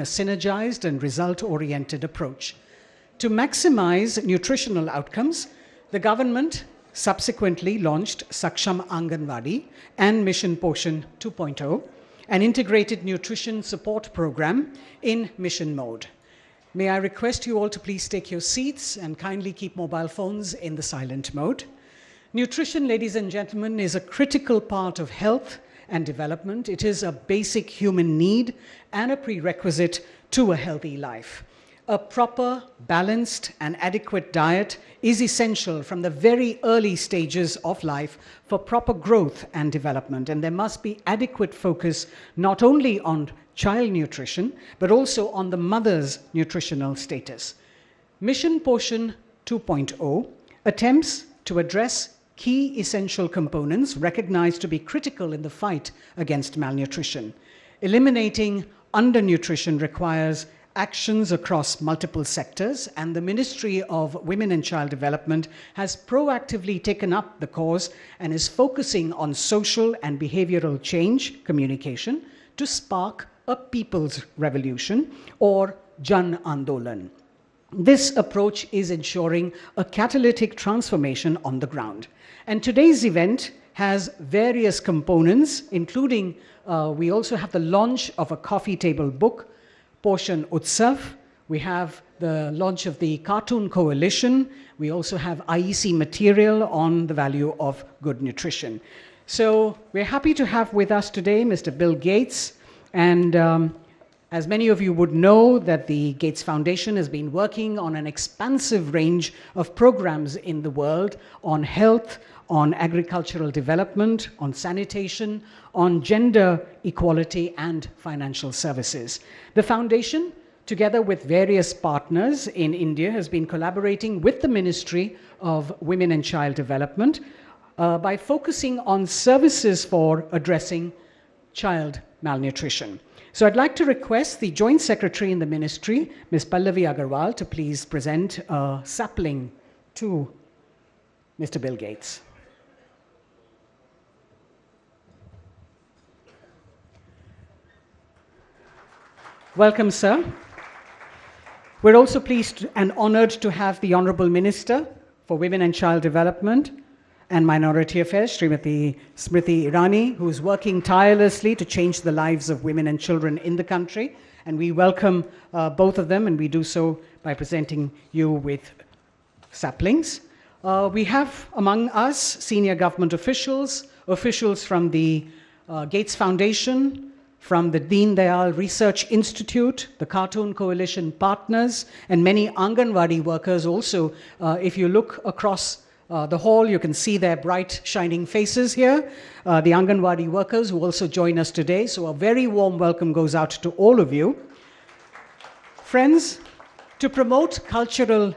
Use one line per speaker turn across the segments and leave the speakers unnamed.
a synergized and result-oriented approach. To maximize nutritional outcomes, the government subsequently launched Saksham Anganwadi and Mission Poshan 2.0, an integrated nutrition support program in mission mode. May I request you all to please take your seats and kindly keep mobile phones in the silent mode. Nutrition, ladies and gentlemen, is a critical part of health and development. It is a basic human need and a prerequisite to a healthy life. A proper, balanced, and adequate diet is essential from the very early stages of life for proper growth and development. And there must be adequate focus not only on child nutrition, but also on the mother's nutritional status. Mission Poshan 2.0 attempts to address key essential components recognized to be critical in the fight against malnutrition. Eliminating undernutrition requires actions across multiple sectors, and the Ministry of Women and Child Development has proactively taken up the cause and is focusing on social and behavioral change communication to spark a people's revolution or Jan Andolan. This approach is ensuring a catalytic transformation on the ground. And today's event has various components, including we also have the launch of a coffee table book, Poshan Utsav. We have the launch of the Cartoon Coalition. We also have IEC material on the value of good nutrition. So we're happy to have with us today Mr. Bill Gates. And as many of you would know, that the Gates Foundation has been working on an expansive range of programs in the world on health, on agricultural development, on sanitation, on gender equality, and financial services. The foundation, together with various partners in India, has been collaborating with the Ministry of Women and Child Development by focusing on services for addressing child malnutrition. So I'd like to request the Joint Secretary in the Ministry, Ms. Pallavi Agarwal, to please present a sapling to Mr. Bill Gates. Welcome, sir. We're also pleased and honored to have the Honorable Minister for Women and Child Development and Minority Affairs, Srimati Smriti Irani, who is working tirelessly to change the lives of women and children in the country. And we welcome both of them, and we do so by presenting you with saplings. We have among us senior government officials, officials from the Gates Foundation, from the Deen Dayal Research Institute, the Cartoon Coalition partners, and many Anganwadi workers also. If you look across the hall, you can see their bright, shining faces here. The Anganwadi workers who also join us today. So a very warm welcome goes out to all of you. Friends, to promote cultural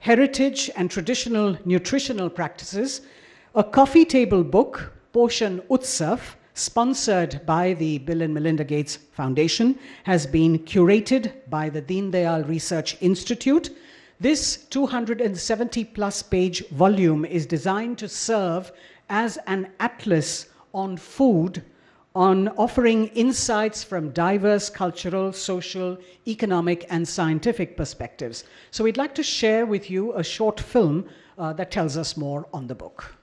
heritage and traditional nutritional practices, a coffee table book, Poshan Utsav, sponsored by the Bill and Melinda Gates Foundation, has been curated by the Deen Dayal Research Institute. This 270-plus page volume is designed to serve as an atlas on food, on offering insights from diverse cultural, social, economic, and scientific perspectives. So we'd like to share with you a short film that tells us more on the book.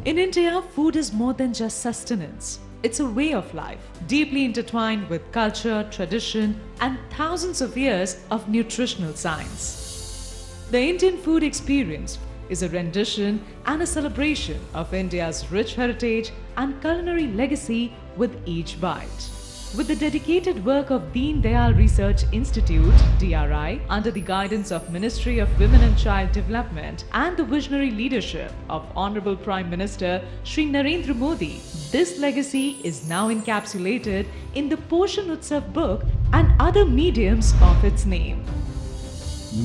In India, food is more than just sustenance. It's a way of life, deeply intertwined with culture, tradition, and thousands of years of nutritional science. The Indian food experience is a rendition and a celebration of India's rich heritage and culinary legacy with each bite. With the dedicated work of Deen Dayal Research Institute, DRI, under the guidance of Ministry of Women and Child Development and the visionary leadership of Honorable Prime Minister Shri Narendra Modi, this legacy is now encapsulated in the Poshan Utsav book and other mediums of its name.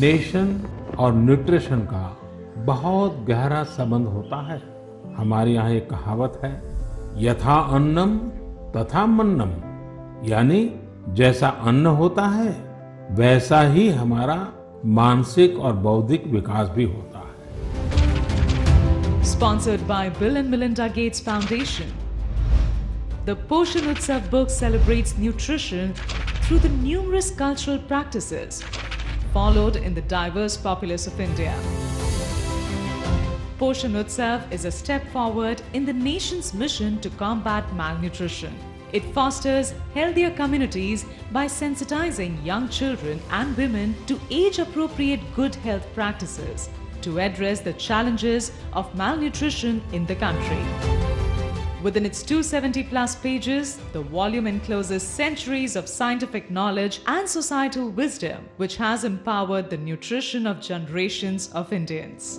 Nation और nutrition का बहुत गहरा संबंध होता है। हमारे यहाँ एक कहावत है, यथा अन्नम तथा मन्नम, यानी जैसा अन्न होता है वैसा ही हमारा मानसिक और बौद्धिक विकास भी होता है।
Sponsored by Bill and Melinda Gates Foundation. The Poshan Utsav book celebrates nutrition through the numerous cultural practices followed in the diverse populace of India. Poshan Utsav is a step forward in the nation's mission to combat malnutrition. It fosters healthier communities by sensitizing young children and women to age-appropriate good health practices to address the challenges of malnutrition in the country. Within its 270-plus pages, the volume encloses centuries of scientific knowledge and societal wisdom, which has empowered the nutrition of generations of Indians.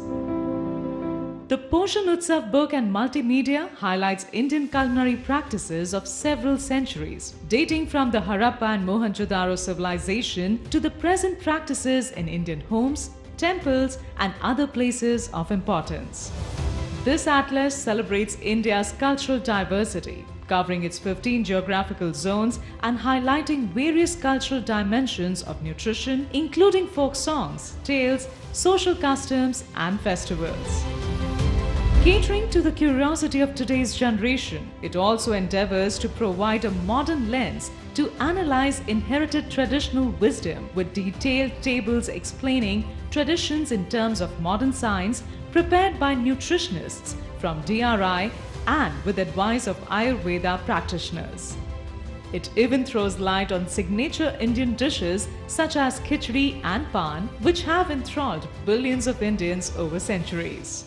The Poshan Utsav book and multimedia highlights Indian culinary practices of several centuries, dating from the Harappa and Mohenjo-daro civilization to the present practices in Indian homes, temples, and other places of importance. This atlas celebrates India's cultural diversity, covering its 15 geographical zones and highlighting various cultural dimensions of nutrition, including folk songs, tales, social customs, and festivals. Catering to the curiosity of today's generation, it also endeavors to provide a modern lens to analyze inherited traditional wisdom with detailed tables explaining traditions in terms of modern science prepared by nutritionists from DRI and with advice of Ayurveda practitioners. It even throws light on signature Indian dishes such as khichdi and pan, which have enthralled billions of Indians over centuries.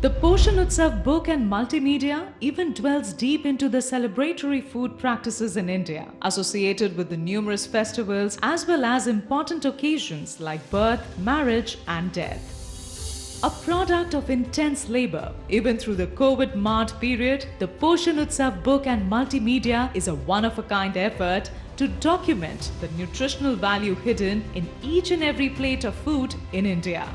The Poshan Utsav book and multimedia even dwells deep into the celebratory food practices in India, associated with the numerous festivals as well as important occasions like birth, marriage, and death. A product of intense labor, even through the COVID-marred period, the Poshan Utsav book and multimedia is a one-of-a-kind effort to document the nutritional value hidden in each and every plate of food in India.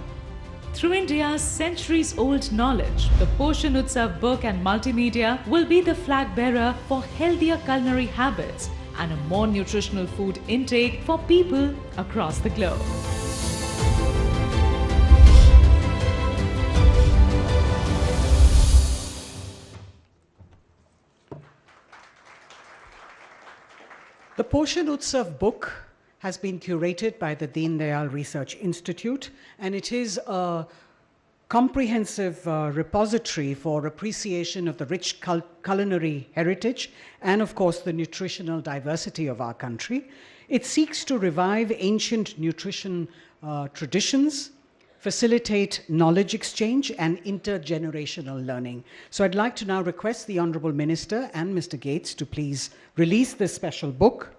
Through India's centuries-old knowledge, the Poshan Utsav book and multimedia will be the flag bearer for healthier culinary habits and a more nutritional food intake for people across the globe.
The Poshan Utsav book has been curated by the Deen Dayal Research Institute, and it is a comprehensive repository for appreciation of the rich culinary heritage and, of course, the nutritional diversity of our country. It seeks to revive ancient nutrition traditions, facilitate knowledge exchange and intergenerational learning. So I'd like to now request the Honourable Minister and Mr. Gates to please release this special book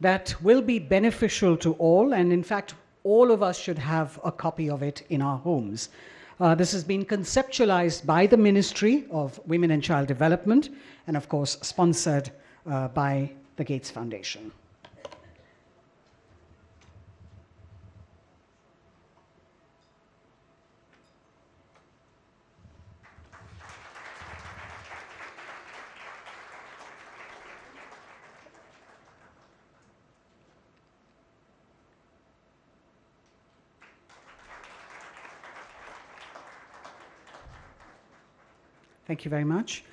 that will be beneficial to all, and in fact, all of us should have a copy of it in our homes. This has been conceptualized by the Ministry of Women and Child Development, and of course, sponsored by the Gates Foundation. Thank you very much.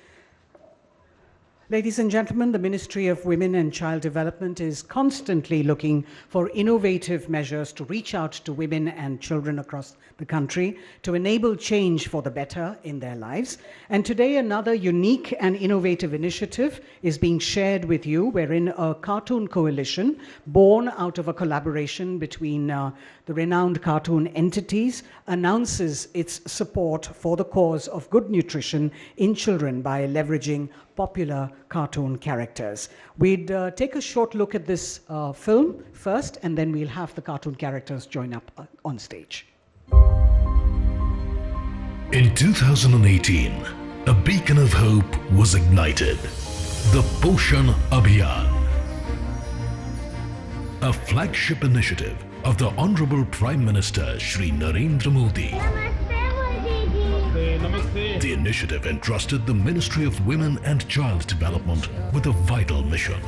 Ladies and gentlemen, the Ministry of Women and Child Development is constantly looking for innovative measures to reach out to women and children across the country to enable change for the better in their lives. And today, another unique and innovative initiative is being shared with you, wherein a cartoon coalition born out of a collaboration between the renowned cartoon entities announces its support for the cause of good nutrition in children by leveraging popular cartoon characters. We'd take a short look at this film first, and then we'll have the cartoon characters join up on stage.
In 2018, a beacon of hope was ignited. The Poshan Abhiyan, a flagship initiative of the Honorable Prime Minister Shri Narendra Modi. The initiative entrusted the Ministry of Women and Child Development with a vital mission: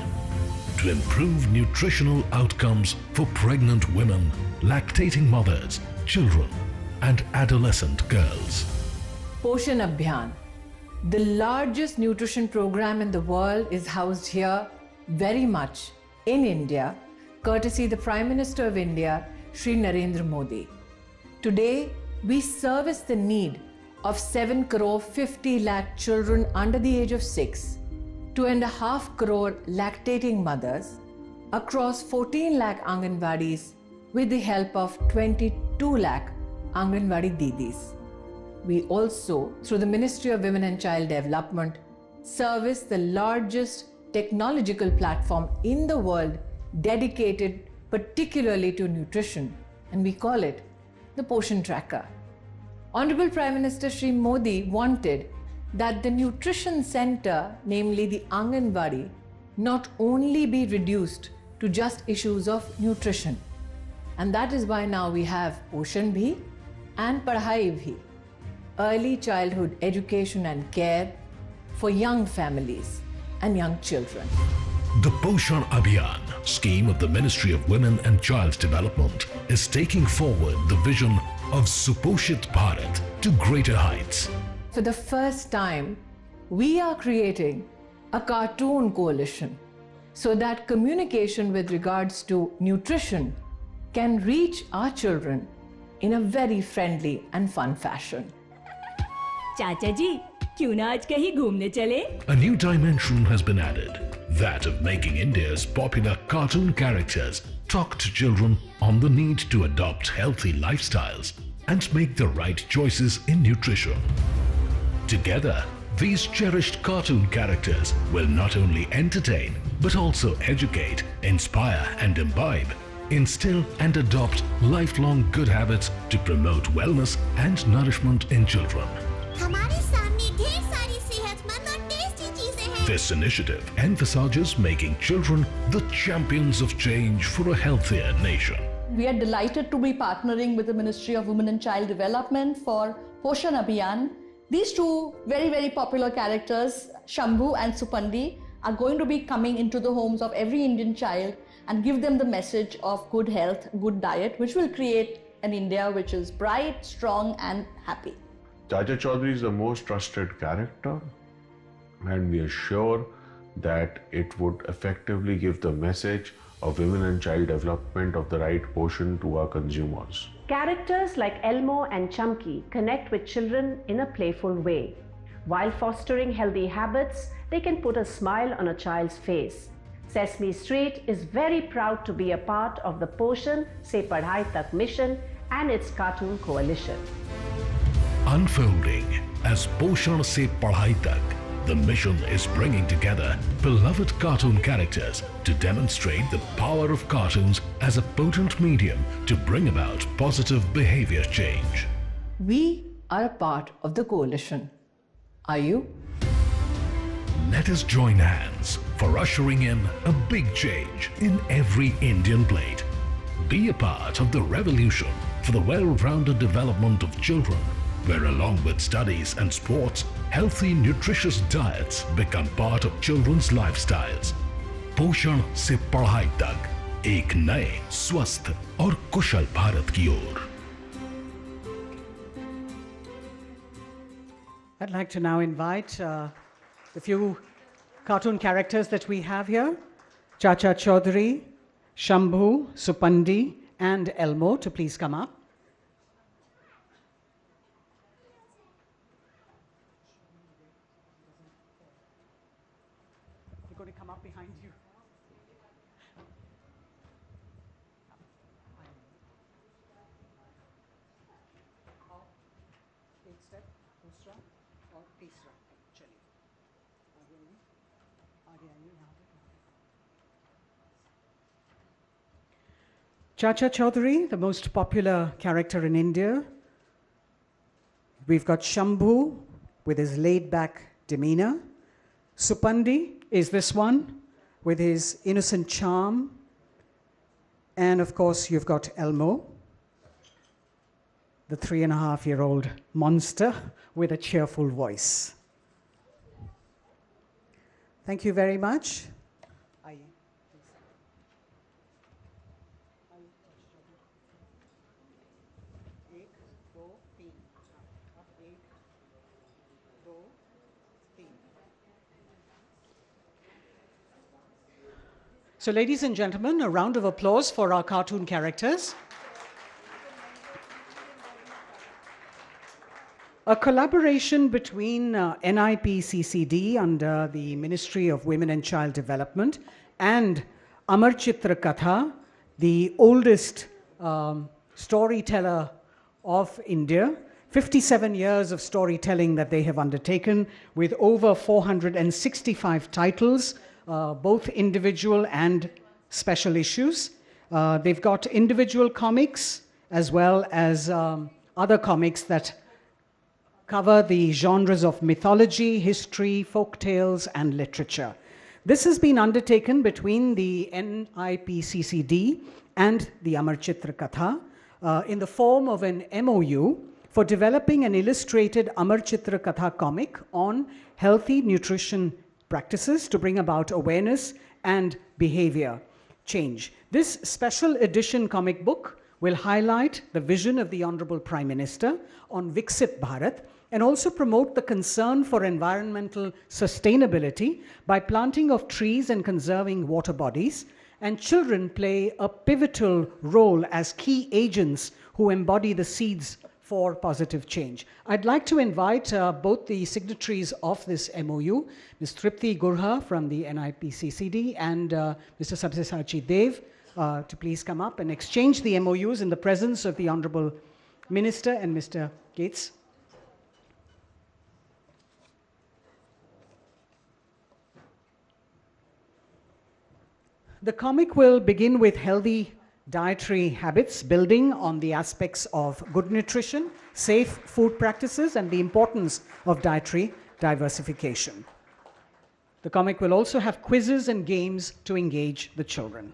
to improve nutritional outcomes for pregnant women, lactating mothers, children, and adolescent girls.
Poshan Abhiyan, The largest nutrition program in the world is housed here very much in India, courtesy the Prime Minister of India, Shri Narendra Modi. Today, we service the need of 7 crore 50 lakh children under the age of 6, 2.5 crore lactating mothers across 14 lakh Anganwadis with the help of 22 lakh Anganwadi Didis. We also, through the Ministry of Women and Child Development, service the largest technological platform in the world dedicated particularly to nutrition, and we call it the Poshan Tracker. Honorable Prime Minister Shri Modi wanted that the nutrition center, namely the Anganwadi, not only be reduced to just issues of nutrition. And that is why now we have Poshan Bhi and Padhai Bhi, early childhood education and care for young families and young children.
The Poshan Abhiyan scheme of the Ministry of Women and Child Development is taking forward the vision of Suposhit Bharat to greater heights.
For the first time, we are creating a cartoon coalition so that communication with regards to nutrition can reach our children in a very friendly and fun fashion.
चाचा जी, क्यों ना आज कहीं घूमने चले?
A new dimension has been added, that of making India's popular cartoon characters talk to children on the need to adopt healthy lifestyles and make the right choices in nutrition. Together, these cherished cartoon characters will not only entertain but also educate, inspire and imbibe, instill and adopt lifelong good habits to promote wellness and nourishment in children.
हमारे सामने ढेर सारी सेहतमंद और tasty चीजें हैं।
This initiative emphasizes making children the champions of change for a healthier nation.
We are delighted to be partnering with the Ministry of Women and Child Development for Poshan Abhiyan. These two very popular characters, Shambhu and Supandi, are going to be coming into the homes of every Indian child and give them the message of good health, good diet, which will create an India which is bright, strong and happy.
Chacha Chaudhary is the most trusted character, and we are sure that it would effectively give the message of women and child development of the right portion to our consumers.
Characters like Elmo and Chumki connect with children in a playful way. While fostering healthy habits, they can put a smile on a child's face. Sesame Street is very proud to be a part of the Poshan Se Padhai Tak mission and its cartoon coalition.
Unfolding as Poshan Se Padhai Tak, the mission is bringing together beloved cartoon characters to demonstrate the power of cartoons as a potent medium to bring about positive behavior change.
We are a part of the coalition. Are you?
Let us join hands for ushering in a big change in every Indian plate. Be a part of the revolution for the well-rounded development of children, where along with studies and sports, healthy, nutritious diets become part of children's lifestyles. Poshan Se Padhai Tak, एक नए, स्वस्थ और कुशल भारत की ओर.
I'd like to now invite the few cartoon characters that we have here, Chacha Chaudhary, Shambhu, Supandi and Elmo to please come up. They're going to come up behind you. एक step, दूसरा और तीसरा चलिए आगे आइए यहाँ पे. Chacha Chaudhary, the most popular character in India. We've got Shambhu with his laid-back demeanor. Supandi is this one with his innocent charm. And of course, you've got Elmo, the 3.5-year-old monster with a cheerful voice. Thank you very much. So ladies and gentlemen, a round of applause for our cartoon characters. A collaboration between NIPCCD under the Ministry of Women and Child Development and Amar Chitra Katha, the oldest storyteller of India. 57 years of storytelling that they have undertaken with over 465 titles, both individual and special issues. They've got individual comics as well as other comics that cover the genres of mythology, history, folk tales, and literature. This has been undertaken between the NIPCCD and the Amar Chitra Katha in the form of an MOU for developing an illustrated Amar Chitra Katha comic on healthy nutrition practices to bring about awareness and behavior change. This special edition comic book will highlight the vision of the Honorable Prime Minister on Viksit Bharat and also promote the concern for environmental sustainability by planting of trees and conserving water bodies. And children play a pivotal role as key agents who embody the seeds for positive change. I'd like to invite both the signatories of this MOU, Ms. Tripti Gurha from the NIPCCD and Mr. Sabyasachi Dev, to please come up and exchange the MOUs in the presence of the Honorable Minister and Mr. Gates. The comic will begin with healthy dietary habits, building on the aspects of good nutrition, safe food practices, and the importance of dietary diversification. The comic will also have quizzes and games to engage the children.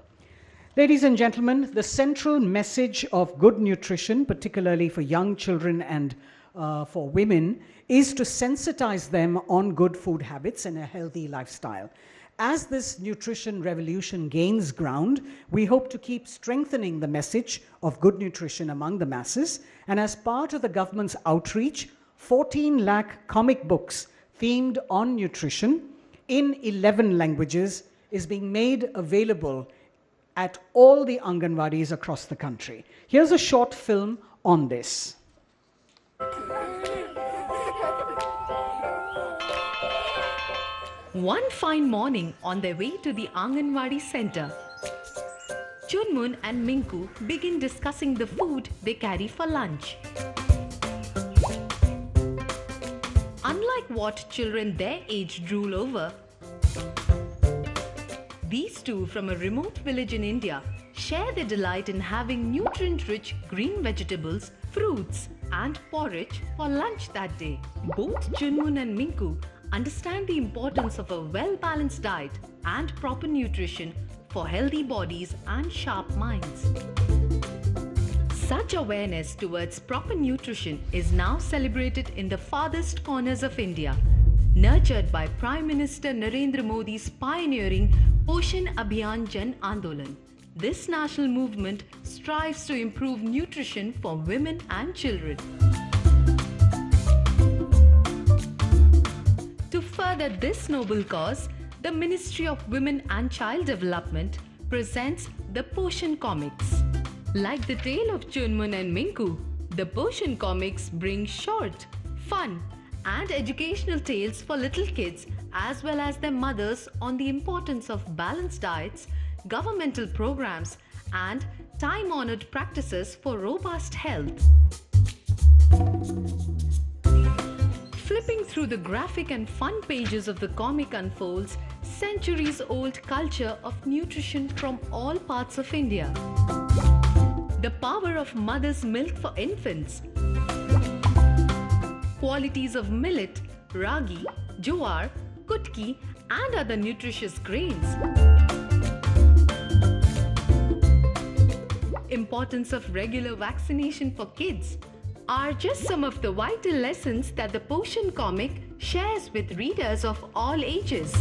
Ladies and gentlemen, the central message of good nutrition, particularly for young children and for women, is to sensitize them on good food habits and a healthy lifestyle. As this nutrition revolution gains ground, we hope to keep strengthening the message of good nutrition among the masses. And as part of the government's outreach, 14 lakh comic books themed on nutrition in 11 languages is being made available at all the Anganwadis across the country. Here's a short film on this.
One fine morning on their way to the Anganwadi center, Chunmun and Minku begin discussing the food they carry for lunch. Unlike what children their age drool over, these two from a remote village in India share their delight in having nutrient-rich green vegetables, fruits and porridge for lunch that day. Both Chunmun and Minku understand the importance of a well-balanced diet and proper nutrition for healthy bodies and sharp minds. Such awareness towards proper nutrition is now celebrated in the farthest corners of India, nurtured by Prime Minister Narendra Modi's pioneering Poshan Abhiyan Jan Andolan. This national movement strives to improve nutrition for women and children. To further this noble cause, the Ministry of Women and Child Development presents the Poshan Comics. Like the tale of Chunmun and Minku, the Poshan Comics bring short, fun and educational tales for little kids as well as their mothers on the importance of balanced diets, governmental programs and time-honored practices for robust health. Flipping through the graphic and fun pages of the comic unfolds centuries-old culture of nutrition from all parts of India. The power of mother's milk for infants, qualities of millet, ragi, jowar, kutki and other nutritious grains, importance of regular vaccination for kids, are just some of the vital lessons that the Poshan comic shares with readers of all ages.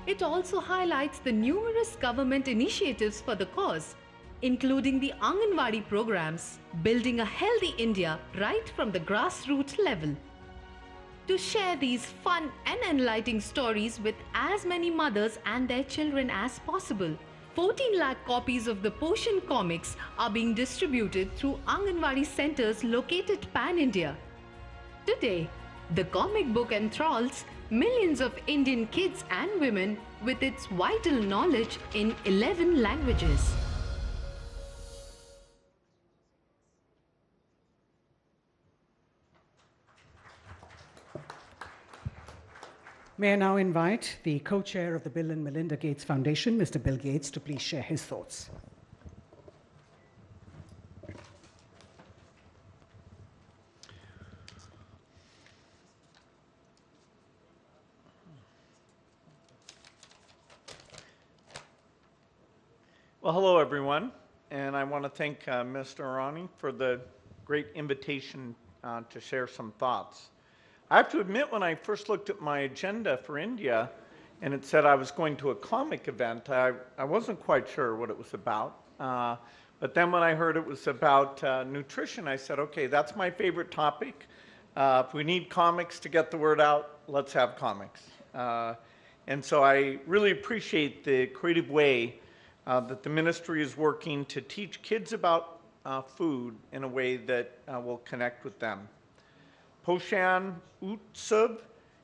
It also highlights the numerous government initiatives for the cause, including the Anganwadi programs, building a healthy India right from the grassroots level. to share these fun and enlightening stories with as many mothers and their children as possible. 14 lakh copies of the Poshan comics are being distributed through Anganwadi centers located pan-India. Today, the comic book enthralls millions of Indian kids and women with its vital knowledge in 11 languages.
May I now invite the co-chair of the Bill and Melinda Gates Foundation, Mr. Bill Gates, to please share his thoughts.
Well, hello everyone, and I want to thank Mr. Arani for the great invitation to share some thoughts. I have to admit, when I first looked at my agenda for India and it said I was going to a comic event, I wasn't quite sure what it was about. But then when I heard it was about nutrition, I said, okay, that's my favorite topic. If we need comics to get the word out, let's have comics. And so I really appreciate the creative way that the ministry is working to teach kids about food in a way that will connect with them. Poshan Utsav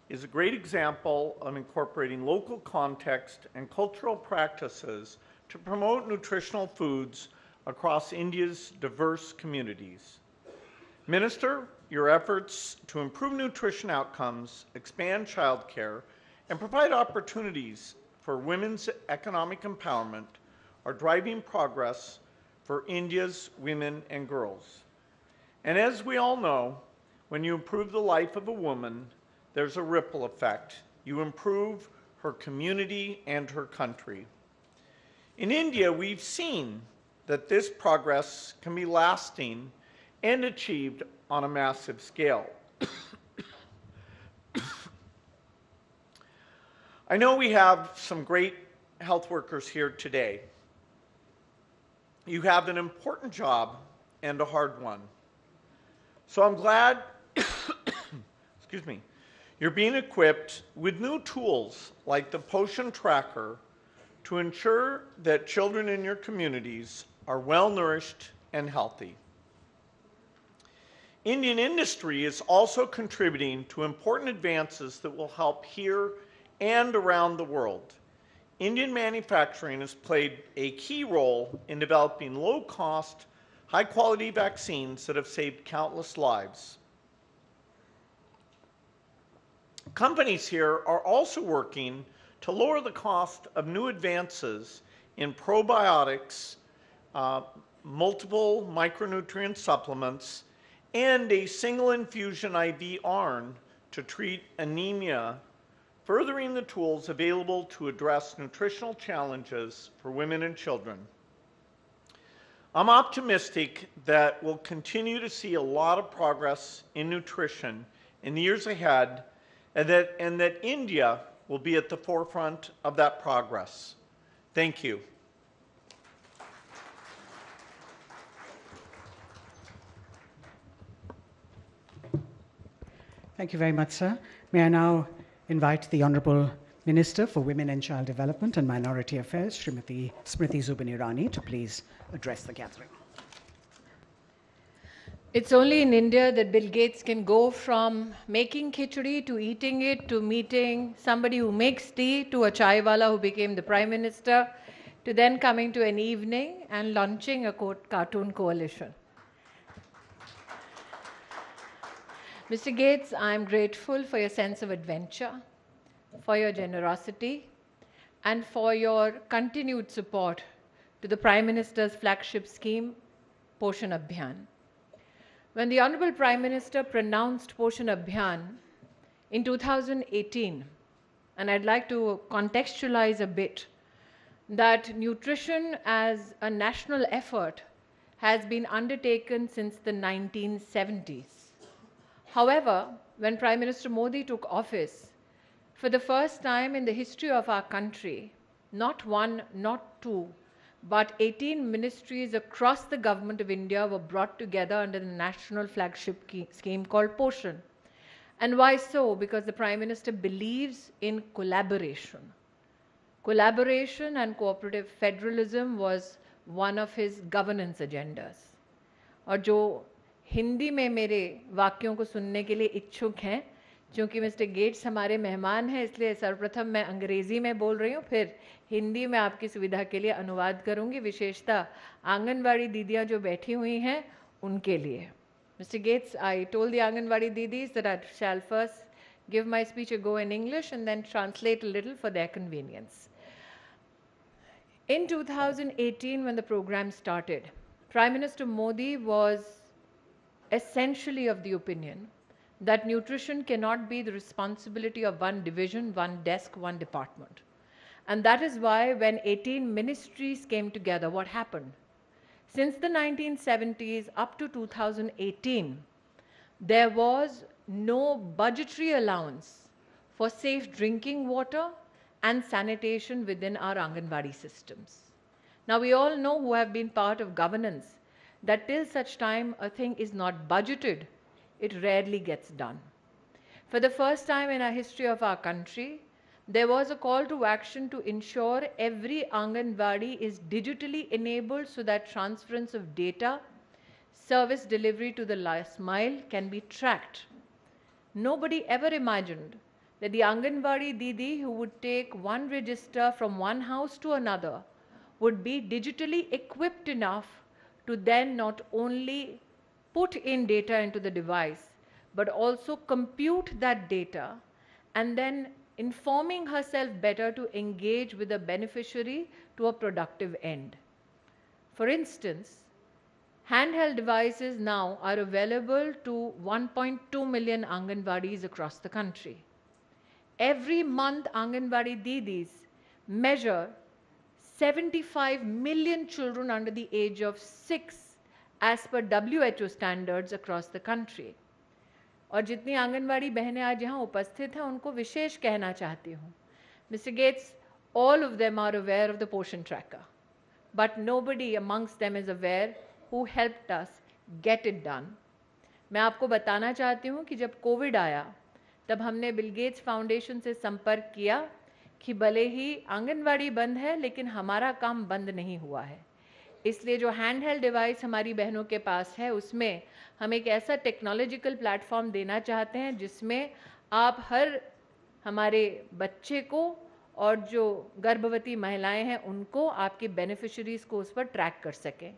is a great example of incorporating local context and cultural practices to promote nutritional foods across India's diverse communities. Minister, your efforts to improve nutrition outcomes, expand childcare, and provide opportunities for women's economic empowerment are driving progress for India's women and girls. And as we all know, when you improve the life of a woman, there's a ripple effect. You improve her community and her country. In India, we've seen that this progress can be lasting and achieved on a massive scale. I know we have some great health workers here today. You have an important job and a hard one. So I'm glad excuse me, you're being equipped with new tools like the Poshan Tracker to ensure that children in your communities are well nourished and healthy. Indian industry is also contributing to important advances that will help here and around the world. Indian manufacturing has played a key role in developing low-cost, high-quality vaccines that have saved countless lives. Companies here are also working to lower the cost of new advances in probiotics, multiple micronutrient supplements, and a single infusion IV iron to treat anemia, furthering the tools available to address nutritional challenges for women and children. I'm optimistic that we'll continue to see a lot of progress in nutrition in the years ahead, and that India will be at the forefront of that progress. Thank you.
Thank you very much, sir. May I now invite the Honourable Minister for Women and Child Development and Minority Affairs, Srimati Smriti Zubin Irani, to please address the gathering.
It's only in India that Bill Gates can go from making khichdi to eating it, to meeting somebody who makes tea, to a chaiwala who became the Prime Minister, to then coming to an evening and launching a cartoon coalition. Mr. Gates, I'm grateful for your sense of adventure, for your generosity, and for your continued support to the Prime Minister's flagship scheme, Poshan Abhiyan. When the Honorable Prime Minister pronounced Poshan Abhiyan in 2018, and I'd like to contextualize a bit, that nutrition as a national effort has been undertaken since the 1970s. However, when Prime Minister Modi took office, for the first time in the history of our country, not one, not two, but 18 ministries across the government of India were brought together under the national flagship scheme called Poshan. And why so? Because the Prime Minister believes in collaboration. Collaboration and cooperative federalism was one of his governance agendas. और जो हिंदी में मेरे वाक्यों को सुनने के लिए इच्छुक हैं, क्योंकि मिस्टर गेट्स हमारे मेहमान हैं, इसलिए सर्वप्रथम मैं अंग्रेज़ी में बोल रही हूँ, फिर हिंदी में आपकी सुविधा के लिए अनुवाद करूँगी, विशेषता आंगनवाड़ी दीदियाँ जो बैठी हुई हैं उनके लिए. Mr. Gates, I told the Anganwadi Didis that I shall first give my speech a go in English and then translate a little for their convenience. In 2018, when the program started, Prime Minister Modi was essentially of the opinion that nutrition cannot be the responsibility of one division, one desk, one department. And that is why when 18 ministries came together, what happened? Since the 1970s up to 2018, there was no budgetary allowance for safe drinking water and sanitation within our Anganwadi systems. Now we all know who have been part of governance that till such time a thing is not budgeted, it rarely gets done. For the first time in our history of our country, there was a call to action to ensure every Anganwadi is digitally enabled so that transference of data, service delivery to the last mile can be tracked. Nobody ever imagined that the Anganwadi Didi who would take one register from one house to another would be digitally equipped enough to then not only put in data into the device, but also compute that data and then informing herself better to engage with the beneficiary to a productive end. For instance, handheld devices now are available to 1.2 million Anganwadis across the country. Every month, Anganwadi Didis measure 75 million children under the age of 6 as per WHO standards across the country. और जितनी आंगनवाड़ी बहनें आज यहाँ उपस्थित हैं उनको विशेष कहना चाहती हूँ. Mr. Gates, all of them are aware of the Poshan tracker, but nobody amongst them is aware who helped us get it done. मैं आपको बताना चाहती हूँ कि जब कोविड आया तब हमने बिल गेट्स फाउंडेशन से संपर्क किया कि भले ही आंगनवाड़ी बंद है लेकिन हमारा काम बंद नहीं हुआ है. इसलिए जो हैंड हेल्ड डिवाइस हमारी बहनों के पास है उसमें हम एक ऐसा टेक्नोलॉजिकल प्लेटफॉर्म देना चाहते हैं जिसमें आप हर हमारे बच्चे को और जो गर्भवती महिलाएं हैं उनको आपके बेनिफिशरीज को उस पर ट्रैक कर सकें.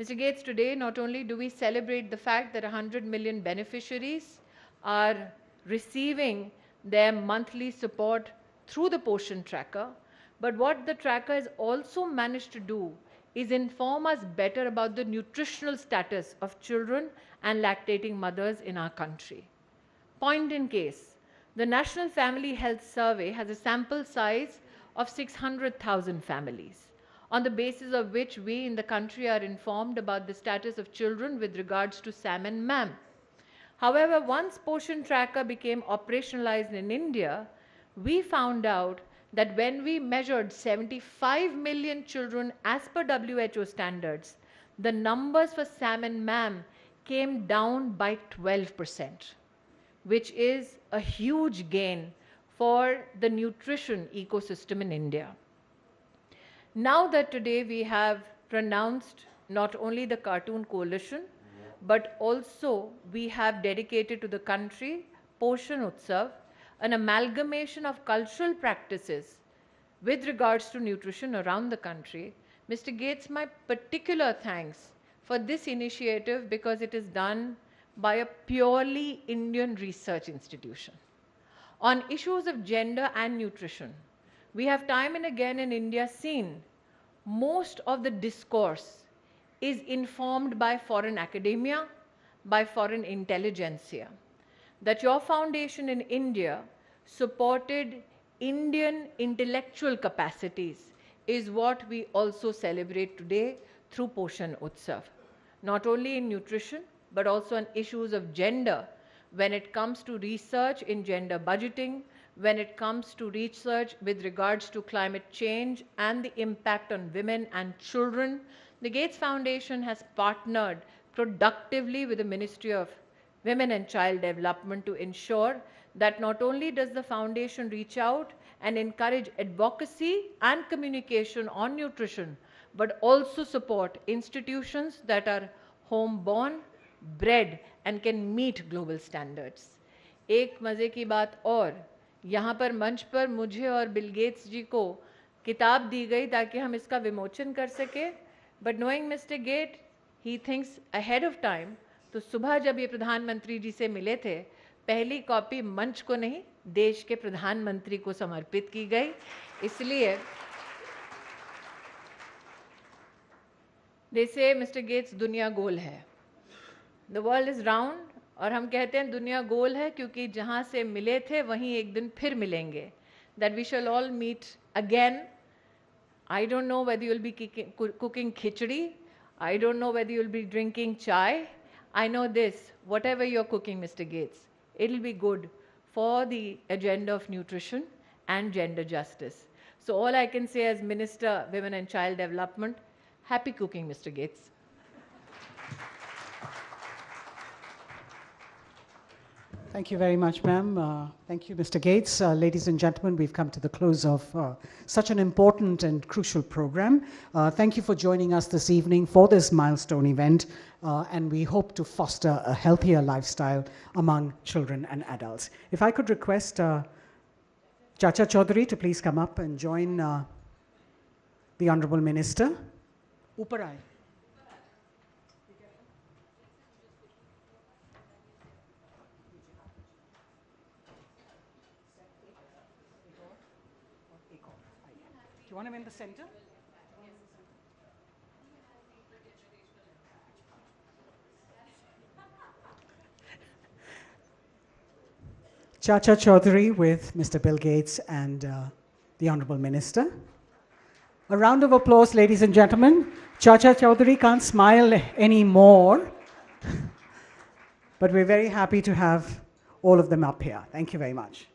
Mr. Gates, today not only do we celebrate the fact that 100 million beneficiaries are receiving their monthly support through the Poshan tracker, but what the tracker has also managed to do is inform us better about the nutritional status of children and lactating mothers in our country. Point in case, the National Family Health Survey has a sample size of 600,000 families, on the basis of which we in the country are informed about the status of children with regards to SAM and MAM. However, once Poshan Tracker became operationalized in India, we found out that when we measured 75 million children as per WHO standards, the numbers for SAM and MAM came down by 12%, which is a huge gain for the nutrition ecosystem in India. Now that today we have pronounced not only the Cartoon Coalition, but also we have dedicated to the country Poshan Utsav, an amalgamation of cultural practices with regards to nutrition around the country. Mr. Gates, my particular thanks for this initiative because it is done by a purely Indian research institution. On issues of gender and nutrition, we have time and again in India seen most of the discourse is informed by foreign academia, by foreign intelligentsia. That your foundation in India supported Indian intellectual capacities is what we also celebrate today through Poshan Utsav. Not only in nutrition, but also on issues of gender, when it comes to research in gender budgeting, when it comes to research with regards to climate change and the impact on women and children. The Gates Foundation has partnered productively with the Ministry of women and child development to ensure that not only does the foundation reach out and encourage advocacy and communication on nutrition, but also support institutions that are home-born, bred, and can meet global standards. एक मज़े की बात और, यहाँ पर मंच पर मुझे और बिल गेट्स जी को किताब दी गई ताकि हम इसका विमोचन कर सके, but knowing Mr. Gates, he thinks ahead of time. तो सुबह जब ये प्रधानमंत्री जी से मिले थे, पहली कॉपी मंच को नहीं, देश के प्रधानमंत्री को समर्पित की गई. इसलिए they say Mr. Gates दुनिया गोल है. The world is round. और हम कहते हैं दुनिया गोल है क्योंकि जहाँ से मिले थे वहीं एक दिन फिर मिलेंगे. That we shall all meet again. I don't know whether you'll be cooking khichdi. I don't know whether you'll be drinking chai. I know this, whatever you're cooking, Mr. Gates, it'll be good for the agenda of nutrition and gender justice. So all I can say as Minister, Women and Child Development, happy cooking, Mr. Gates.
Thank you very much, ma'am. Thank you, Mr. Gates. Ladies and gentlemen, we've come to the close of such an important and crucial program. Thank you for joining us this evening for this milestone event, and we hope to foster a healthier lifestyle among children and adults. If I could request Chacha Chaudhary to please come up and join the Honorable Minister. Uparai. You want him in the center? Chacha Chaudhary with Mr. Bill Gates and the Honorable Minister. A round of applause, ladies and gentlemen. Chacha Chaudhary can't smile anymore, but we're very happy to have all of them up here. Thank you very much.